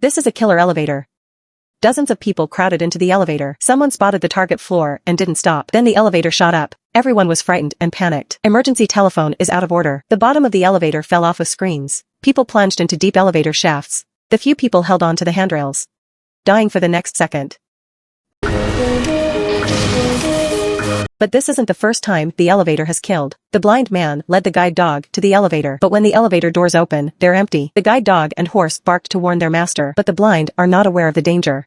This is a killer elevator. Dozens of people crowded into the elevator. Someone spotted the target floor and didn't stop. Then the elevator shot up. Everyone was frightened and panicked. Emergency telephone is out of order. The bottom of the elevator fell off with screams. People plunged into deep elevator shafts. The few people held on to the handrails, dying for the next second. But this isn't the first time the elevator has killed. The blind man led the guide dog to the elevator, but when the elevator doors open, they're empty. The guide dog and horse barked to warn their master, but the blind are not aware of the danger.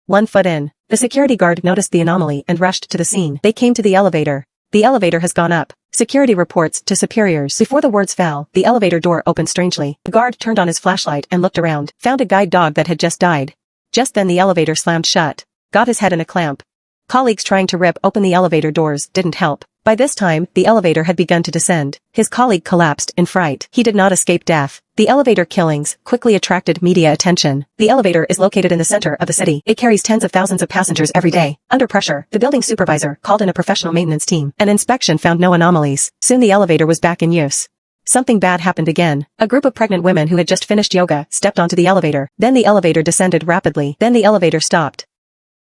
1 foot in, the security guard noticed the anomaly and rushed to the scene. They came to the elevator. The elevator has gone up. Security reports to superiors. Before the words fell, the elevator door opened strangely. The guard turned on his flashlight and looked around, found a guide dog that had just died. Just then the elevator slammed shut. Got his head in a clamp. Colleagues trying to rip open the elevator doors didn't help. By this time, the elevator had begun to descend. His colleague collapsed in fright. He did not escape death. The elevator killings quickly attracted media attention. The elevator is located in the center of the city. It carries tens of thousands of passengers every day. Under pressure, the building supervisor called in a professional maintenance team. An inspection found no anomalies. Soon the elevator was back in use. Something bad happened again. A group of pregnant women who had just finished yoga stepped onto the elevator. Then the elevator descended rapidly. Then the elevator stopped.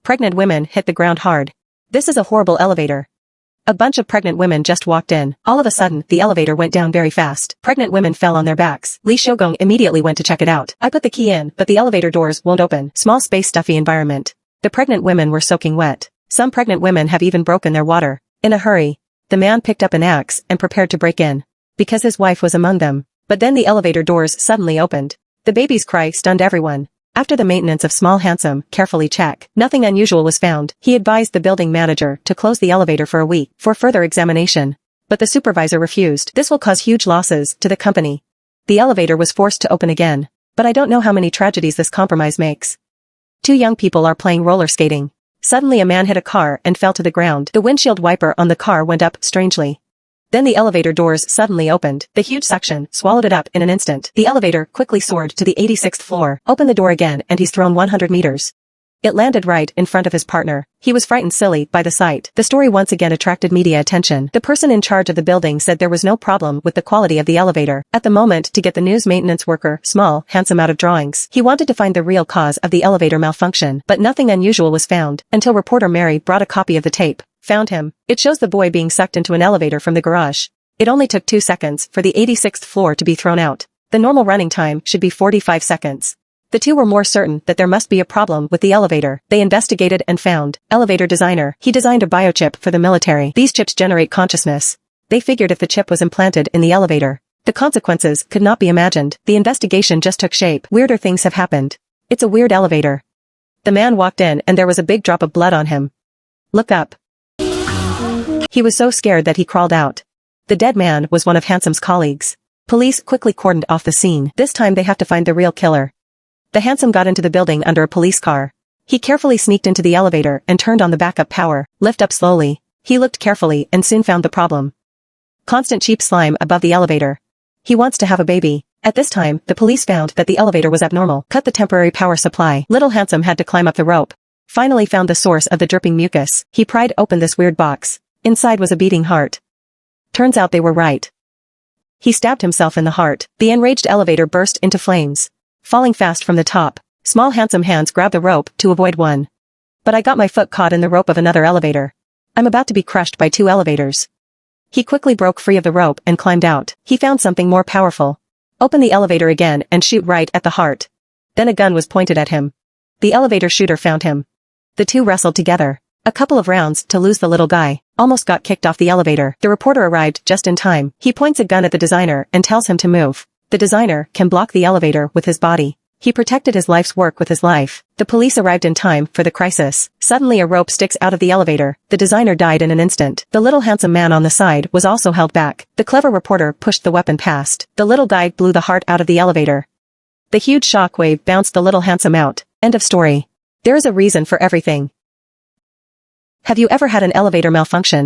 Pregnant women hit the ground hard. This is a horrible elevator. A bunch of pregnant women just walked in. All of a sudden, the elevator went down very fast. Pregnant women fell on their backs. Li Shougong immediately went to check it out. I put the key in, but the elevator doors won't open. Small space, stuffy environment. The pregnant women were soaking wet. Some pregnant women have even broken their water. In a hurry, the man picked up an axe and prepared to break in, because his wife was among them. But then the elevator doors suddenly opened. The baby's cry stunned everyone. After the maintenance of small handsome, carefully check, nothing unusual was found. He advised the building manager to close the elevator for a week for further examination. But the supervisor refused. This will cause huge losses to the company. The elevator was forced to open again. But I don't know how many tragedies this compromise makes. 2 young people are playing roller skating. Suddenly a man hit a car and fell to the ground. The windshield wiper on the car went up strangely. Then the elevator doors suddenly opened. The huge suction swallowed it up in an instant. The elevator quickly soared to the 86th floor. Open the door again and he's thrown 100 meters. It landed right in front of his partner. He was frightened silly by the sight. The story once again attracted media attention. The person in charge of the building said there was no problem with the quality of the elevator. At the moment to get the news maintenance worker, small, handsome out of drawings. He wanted to find the real cause of the elevator malfunction, but nothing unusual was found, until reporter Mary brought a copy of the tape. Found him. It shows the boy being sucked into an elevator from the garage. It only took 2 seconds for the 86th floor to be thrown out. The normal running time should be 45 seconds. The two were more certain that there must be a problem with the elevator. They investigated and found. Elevator designer. He designed a biochip for the military. These chips generate consciousness. They figured if the chip was implanted in the elevator, the consequences could not be imagined. The investigation just took shape. Weirder things have happened. It's a weird elevator. The man walked in and there was a big drop of blood on him. Look up. He was so scared that he crawled out. The dead man was one of Handsome's colleagues. Police quickly cordoned off the scene. This time they have to find the real killer. The Handsome got into the building under a police car. He carefully sneaked into the elevator and turned on the backup power. Lift up slowly. He looked carefully and soon found the problem. Constant cheap slime above the elevator. He wants to have a baby. At this time, the police found that the elevator was abnormal. Cut the temporary power supply. Little Handsome had to climb up the rope. Finally found the source of the dripping mucus. He pried open this weird box. Inside was a beating heart. Turns out they were right. He stabbed himself in the heart. The enraged elevator burst into flames, falling fast from the top. Small Handsome hands grabbed the rope to avoid one. But I got my foot caught in the rope of another elevator. I'm about to be crushed by 2 elevators. He quickly broke free of the rope and climbed out. He found something more powerful. Open the elevator again and shoot right at the heart. Then a gun was pointed at him. The elevator shooter found him. The two wrestled together. A couple of rounds to lose the little guy. Almost got kicked off the elevator. The reporter arrived just in time. He points a gun at the designer and tells him to move. The designer can block the elevator with his body. He protected his life's work with his life. The police arrived in time for the crisis. Suddenly a rope sticks out of the elevator. The designer died in an instant. The little handsome man on the side was also held back. The clever reporter pushed the weapon past. The little guy blew the heart out of the elevator. The huge shockwave bounced the little handsome out. End of story. There is a reason for everything. Have you ever had an elevator malfunction?